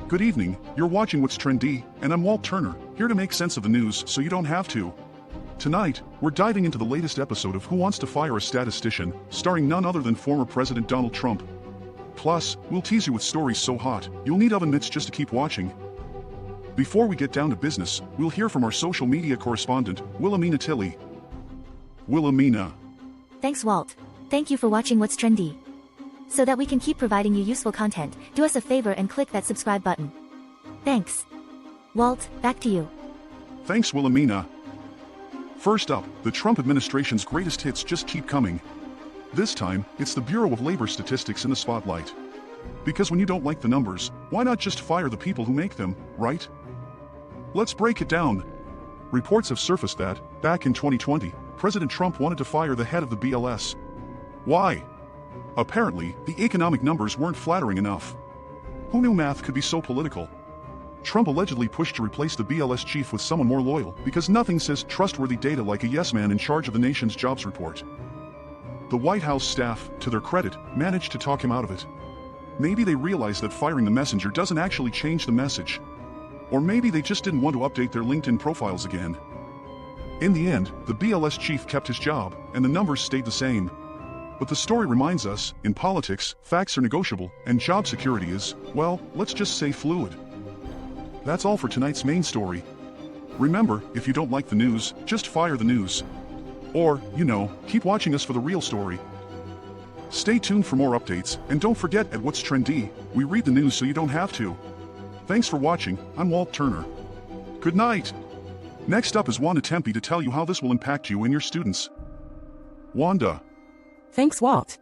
Good evening, you're watching What's Trendee, and I'm Walt Turner, here to make sense of the news so you don't have to. Tonight, we're diving into the latest episode of Who Wants to Fire a Statistician, starring none other than former President Donald Trump. Plus, we'll tease you with stories so hot, you'll need oven mitts just to keep watching. Before we get down to business, we'll hear from our social media correspondent, Wilhelmina Tilley. Wilhelmina. Thanks, Walt. Thank you for watching What's Trendee. So that we can keep providing you useful content, do us a favor and click that subscribe button. Thanks. Walt, back to you. Thanks, Wilhelmina. First up, the Trump administration's greatest hits just keep coming. This time, it's the Bureau of Labor Statistics in the spotlight. Because when you don't like the numbers, why not just fire the people who make them, right? Let's break it down. Reports have surfaced that, back in 2020, President Trump wanted to fire the head of the BLS. Why? Apparently, the economic numbers weren't flattering enough. Who knew math could be so political? Trump allegedly pushed to replace the BLS chief with someone more loyal because nothing says trustworthy data like a yes man in charge of the nation's jobs report. The White House staff, to their credit, managed to talk him out of it. Maybe they realized that firing the messenger doesn't actually change the message. Or maybe they just didn't want to update their LinkedIn profiles again. In the end, the BLS chief kept his job, and the numbers stayed the same. But the story reminds us, in politics, facts are negotiable, and job security is, well, let's just say fluid. That's all for tonight's main story. Remember, if you don't like the news, just fire the news. Or, keep watching us for the real story. Stay tuned for more updates, and don't forget at What's Trendee, we read the news so you don't have to. Thanks for watching, I'm Walt Turner. Good night! Next up is Wanda Tempe to tell you how this will impact you and your students. Wanda. Thanks, Walt.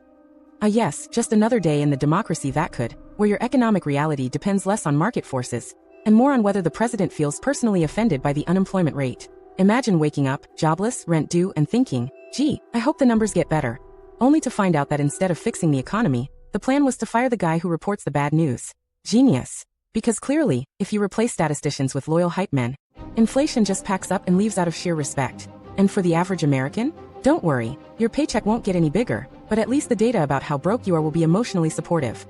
Yes, just another day in the democracy that could, where your economic reality depends less on market forces, and more on whether the president feels personally offended by the unemployment rate. Imagine waking up, jobless, rent due, and thinking, gee, I hope the numbers get better. Only to find out that instead of fixing the economy, the plan was to fire the guy who reports the bad news. Genius. Because clearly, if you replace statisticians with loyal hype men, inflation just packs up and leaves out of sheer respect. And for the average American? Don't worry, your paycheck won't get any bigger, but at least the data about how broke you are will be emotionally supportive.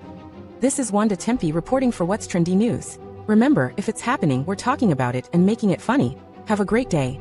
This is Wanda Tempe reporting for What's Trendee News. Remember, if it's happening, we're talking about it and making it funny. Have a great day.